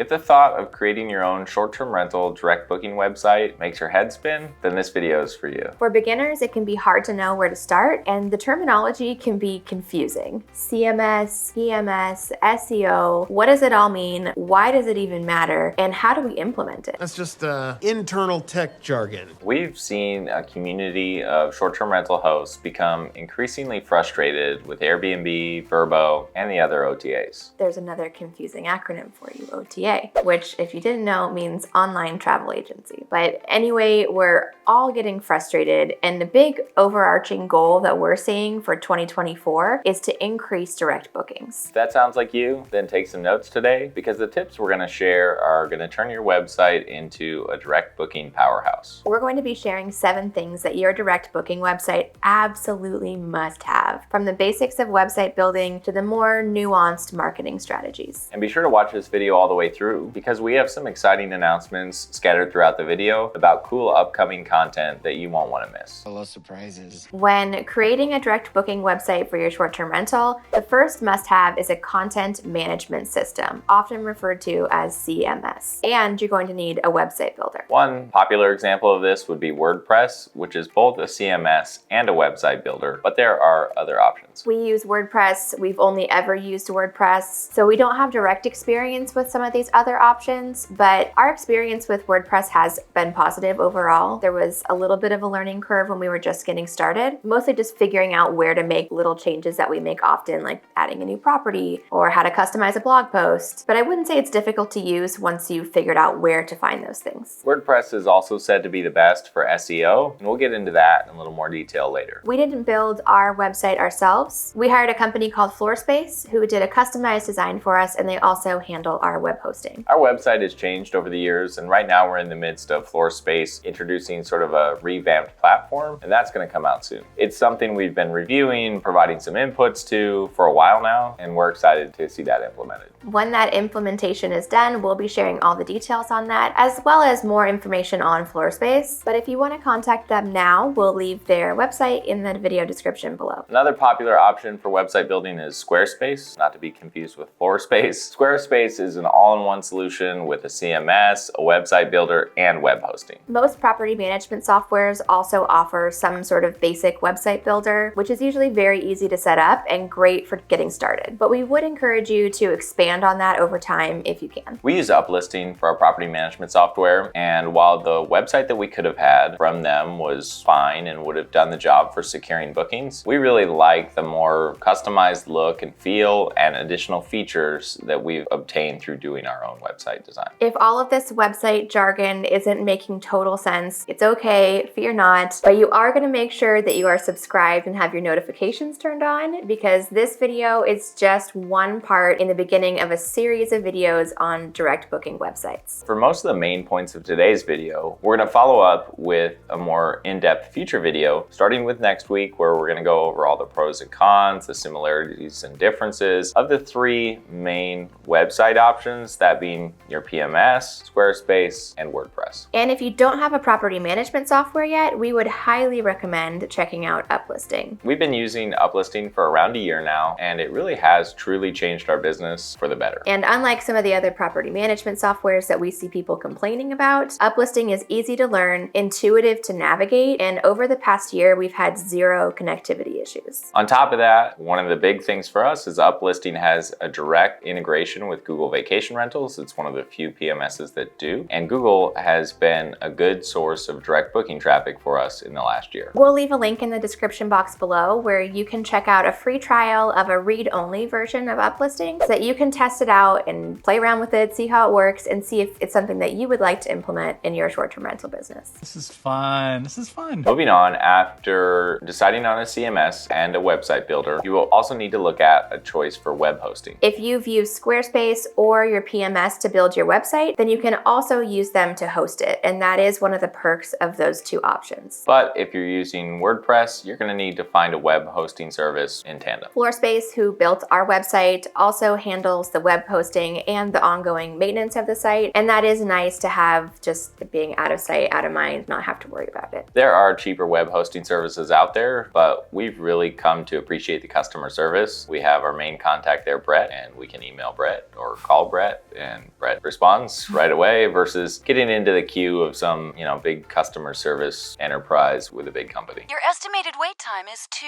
If the thought of creating your own short-term rental direct booking website makes your head spin, then this video is for you. For beginners, it can be hard to know where to start, and the terminology can be confusing. CMS, PMS, SEO, what does it all mean? Why does it even matter? And how do we implement it? That's just internal tech jargon. We've seen a community of short-term rental hosts become increasingly frustrated with Airbnb, Vrbo, and the other OTAs. There's another confusing acronym for you, OTA, which, if you didn't know, means online travel agency. But anyway, we're all getting frustrated, and the big overarching goal that we're seeing for 2024 is to increase direct bookings. If that sounds like you, then take some notes today, because the tips we're going to share are going to turn your website into a direct booking powerhouse. We're going to be sharing 7 things that your direct booking website absolutely must have, from the basics of website building to the more nuanced marketing strategies. And be sure to watch this video all the way through, because we have some exciting announcements scattered throughout the video about cool upcoming content that you won't want to miss. I love surprises. When creating a direct booking website for your short-term rental, the first must-have is a content management system, often referred to as CMS. And you're going to need a website builder. One popular example of this would be WordPress, which is both a CMS and a website builder, but there are other options. We use WordPress. We've only ever used WordPress, so we don't have direct experience with some of these other options, but our experience with WordPress has been positive overall. There was a little bit of a learning curve when we were just getting started, mostly just figuring out where to make little changes that we make often, like adding a new property or how to customize a blog post. But I wouldn't say it's difficult to use once you've figured out where to find those things. WordPress is also said to be the best for SEO, and we'll get into that in a little more detail later. We didn't build our website ourselves. We hired a company called Floorspace who did a customized design for us, and they also handle our web hosting. Our website has changed over the years, and right now we're in the midst of Floorspace introducing sort of a revamped platform, and that's going to come out soon. It's something we've been reviewing, providing some inputs to for a while now, and we're excited to see that implemented. When that implementation is done, we'll be sharing all the details on that, as well as more information on Floorspace. But if you want to contact them now, we'll leave their website in the video description below. Another popular option for website building is Squarespace, not to be confused with Floorspace. Squarespace is an all-in-one solution with a CMS, a website builder, and web hosting. Most property management softwares also offer some sort of basic website builder, which is usually very easy to set up and great for getting started. But we would encourage you to expand on that over time if you can. We use Uplisting for our property management software, and while the website that we could have had from them was fine and would have done the job for securing bookings, we really like the more customized look and feel and additional features that we've obtained through doing our own website design. If all of this website jargon isn't making total sense, it's okay, fear not, but you are going to make sure that you are subscribed and have your notifications turned on, because this video is just one part in the beginning of a series of videos on direct booking websites. For most of the main points of today's video, we're going to follow up with a more in-depth future video, starting with next week, where we're going to go over all the pros and cons, the similarities and differences of the 3 main website options, that being your PMS, Squarespace, and WordPress. And if you don't have a property management software yet, we would highly recommend checking out Uplisting. We've been using Uplisting for around a year now, and it really has truly changed our business for the better. And unlike some of the other property management softwares that we see people complaining about, Uplisting is easy to learn, intuitive to navigate, and over the past year, we've had 0 connectivity issues. On top of that, one of the big things for us is Uplisting has a direct integration with Google Vacation Rentals. It's one of the few PMSs that do, and Google has been a good source of direct booking traffic for us in the last year. We'll leave a link in the description box below where you can check out a free trial of a read-only version of Uplisting so that you can test it out and play around with it, see how it works, and see if it's something that you would like to implement in your short-term rental business. This is fun. This is fun. Moving on, after deciding on a CMS and a website builder, you will also need to look at a choice for web hosting. If you've used Squarespace or your PMS to build your website, then you can also use them to host it, and that is one of the perks of those two options. But if you're using WordPress, you're going to need to find a web hosting service in tandem. Floorspace, who built our website, also handles the web hosting and the ongoing maintenance of the site, and that is nice to have, just being out of sight, out of mind, not have to worry about it. There are cheaper web hosting services out there, but we've really come to appreciate the customer service. We have our main contact there, Brett, and we can email Brett or call Brett, and Brett responds right away versus getting into the queue of some, big customer service enterprise with a big company. Your estimated wait time is 2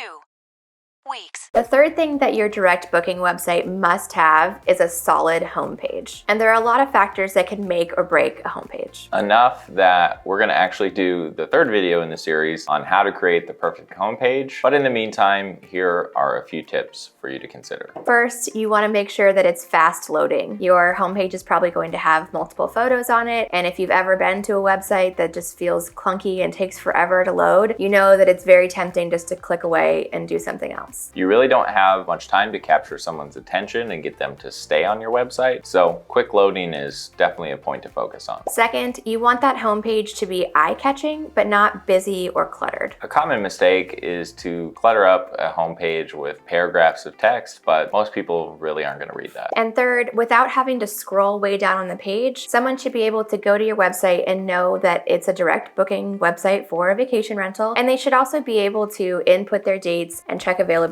weeks. The third thing that your direct booking website must have is a solid homepage. And there are a lot of factors that can make or break a homepage. Enough that we're going to actually do the third video in the series on how to create the perfect homepage. But in the meantime, here are a few tips for you to consider. First, you want to make sure that it's fast loading. Your homepage is probably going to have multiple photos on it. And if you've ever been to a website that just feels clunky and takes forever to load, you know that it's very tempting just to click away and do something else. You really don't have much time to capture someone's attention and get them to stay on your website, so quick loading is definitely a point to focus on. Second, you want that homepage to be eye-catching, but not busy or cluttered. A common mistake is to clutter up a homepage with paragraphs of text, but most people really aren't going to read that. And third, without having to scroll way down on the page, someone should be able to go to your website and know that it's a direct booking website for a vacation rental, and they should also be able to input their dates and check availability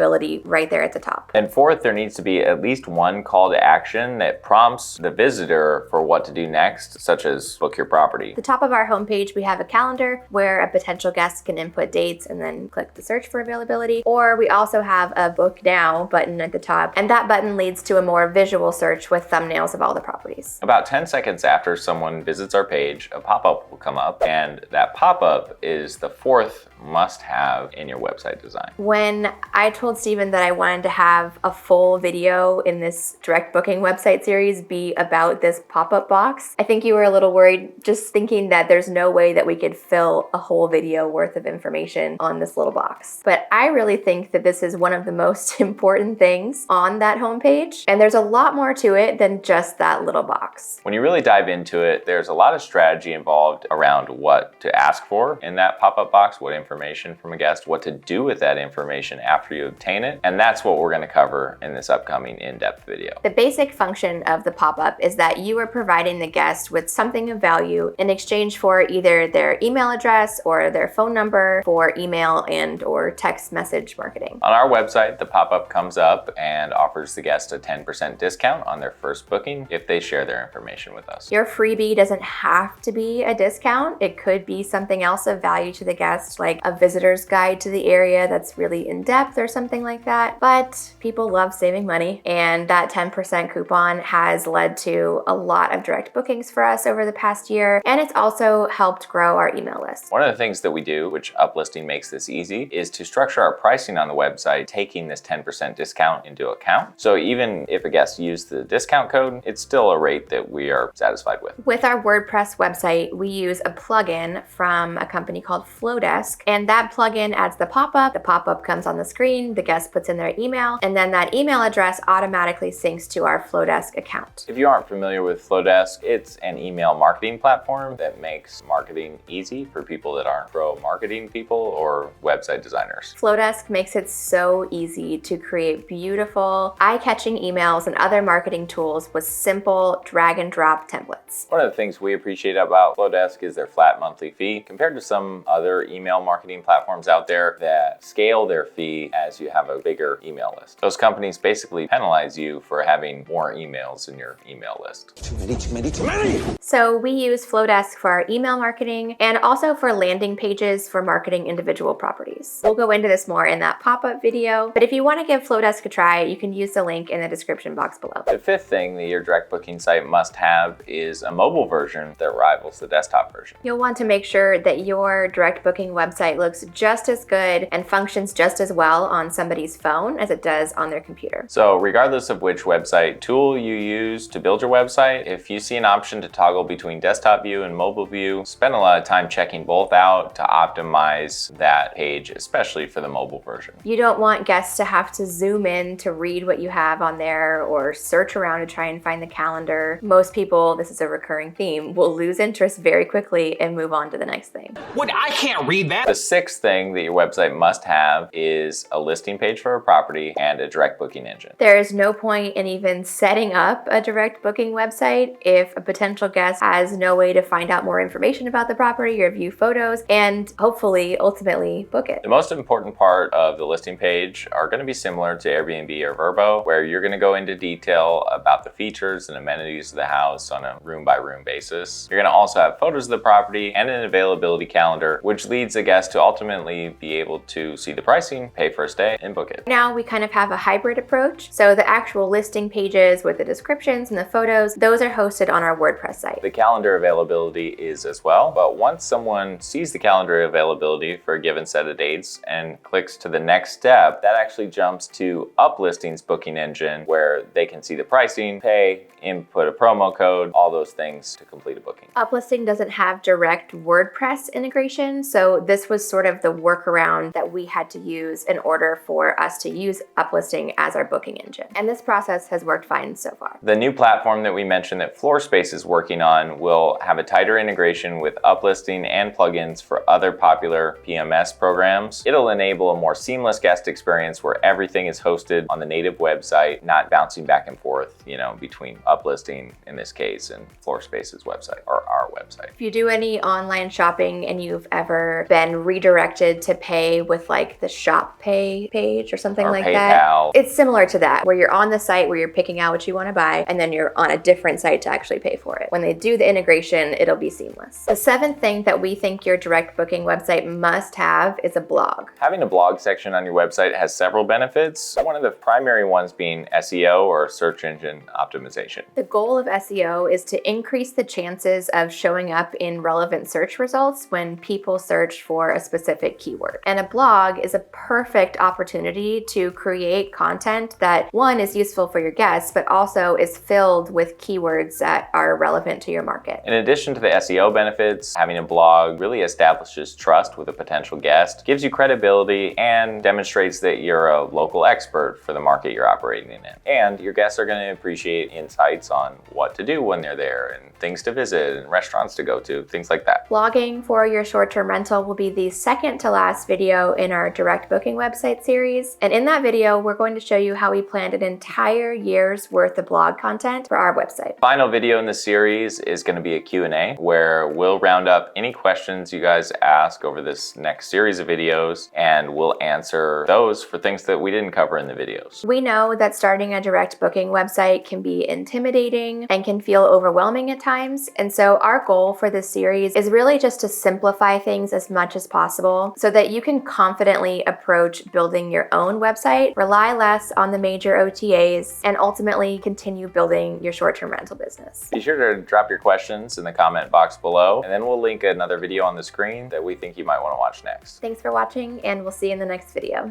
right there at the top. And fourth, there needs to be at least one call to action that prompts the visitor for what to do next, such as book your property. At the top of our homepage, we have a calendar where a potential guest can input dates and then click the search for availability. Or we also have a book now button at the top, and that button leads to a more visual search with thumbnails of all the properties. About 10 seconds after someone visits our page, a pop-up will come up, and that pop-up is the fourth must-have in your website design. When I told Stephen that I wanted to have a full video in this direct booking website series be about this pop-up box, I think you were a little worried, just thinking that there's no way that we could fill a whole video worth of information on this little box. But I really think that this is one of the most important things on that homepage, and there's a lot more to it than just that little box. When you really dive into it, there's a lot of strategy involved around what to ask for in that pop-up box, what information from a guest, what to do with that information after you obtain it, and that's what we're going to cover in this upcoming in-depth video. The basic function of the pop-up is that you are providing the guest with something of value in exchange for either their email address or their phone number for email and or text message marketing. On our website, the pop-up comes up and offers the guest a 10% discount on their first booking if they share their information with us. Your freebie doesn't have to be a discount. It could be something else of value to the guest, like a visitor's guide to the area that's really in-depth or something like that. But people love saving money, and that 10% coupon has led to a lot of direct bookings for us over the past year, and it's also helped grow our email list. One of the things that we do, which uplisting makes this easy, is to structure our pricing on the website taking this 10% discount into account. So even if a guest used the discount code, it's still a rate that we are satisfied with. With our WordPress website, we use a plugin from a company called Flowdesk, and that plugin adds the pop-up. The pop-up comes on the screen, the guest puts in their email, and then that email address automatically syncs to our Flowdesk account. If you aren't familiar with Flowdesk, it's an email marketing platform that makes marketing easy for people that aren't pro marketing people or website designers. Flowdesk makes it so easy to create beautiful, eye-catching emails and other marketing tools with simple drag and drop templates. One of the things we appreciate about Flowdesk is their flat monthly fee compared to some other email marketing platforms out there that scale their fee as you have a bigger email list. Those companies basically penalize you for having more emails in your email list. Too many. So we use Flowdesk for our email marketing and also for landing pages for marketing individual properties. We'll go into this more in that pop-up video, but if you want to give Flowdesk a try, you can use the link in the description box below. The fifth thing that your direct booking site must have is a mobile version that rivals the desktop version. You'll want to make sure that your direct booking website looks just as good and functions just as well on on somebody's phone as it does on their computer. So regardless of which website tool you use to build your website, if you see an option to toggle between desktop view and mobile view, spend a lot of time checking both out to optimize that page, especially for the mobile version. You don't want guests to have to zoom in to read what you have on there or search around to try and find the calendar. Most people, this is a recurring theme, will lose interest very quickly and move on to the next thing. What? I can't read that. The sixth thing that your website must have is a listing page for a property and a direct booking engine. There is no point in even setting up a direct booking website if a potential guest has no way to find out more information about the property or view photos and hopefully ultimately book it. The most important part of the listing page are going to be similar to Airbnb or Vrbo, where you're going to go into detail about the features and amenities of the house on a room by room basis. You're going to also have photos of the property and an availability calendar, which leads the guest to ultimately be able to see the pricing, pay for a stay, and book it. Now we kind of have a hybrid approach. So the actual listing pages with the descriptions and the photos, those are hosted on our WordPress site. The calendar availability is as well, but once someone sees the calendar availability for a given set of dates and clicks to the next step, that actually jumps to Uplistings booking engine where they can see the pricing, pay, input a promo code, all those things to complete a booking. Uplisting doesn't have direct WordPress integration, so this was sort of the workaround that we had to use in order for us to use Uplisting as our booking engine. And this process has worked fine so far. The new platform that we mentioned that FloorSpace is working on will have a tighter integration with Uplisting and plugins for other popular PMS programs. It'll enable a more seamless guest experience where everything is hosted on the native website, not bouncing back and forth, between Uplisting in this case and FloorSpace's website or our website. If you do any online shopping and you've ever been redirected to pay with like the shop pay page or something Or like PayPal. that, it's similar to that where you're on the site where you're picking out what you want to buy and then you're on a different site to actually pay for it. When they do the integration, it'll be seamless. The seventh thing that we think your direct booking website must have is a blog. Having a blog section on your website has several benefits, one of the primary ones being SEO or search engine optimization. The goal of SEO is to increase the chances of showing up in relevant search results when people search for a specific keyword. And a blog is a perfect opportunity to create content that, one, is useful for your guests, but also is filled with keywords that are relevant to your market. In addition to the SEO benefits, having a blog really establishes trust with a potential guest, gives you credibility, and demonstrates that you're a local expert for the market you're operating in. And your guests are going to appreciate insights on what to do when they're there and things to visit and restaurants to go to, things like that. Blogging for your short-term rental will be the second to last video in our direct booking website series. And in that video, we're going to show you how we planned an entire year's worth of blog content for our website. Final video in the series is going to be a Q&A where we'll round up any questions you guys ask over this next series of videos and we'll answer those for things that we didn't cover in the videos. We know that starting a direct booking website can be intimidating and can feel overwhelming at times. And so our goal for this series is really just to simplify things as much as possible so that you can confidently approach building your own website, rely less on the major OTAs, and ultimately continue building your short-term rental business. Be sure to drop your questions in the comment box below, and then we'll link another video on the screen that we think you might want to watch next. Thanks for watching, and we'll see you in the next video.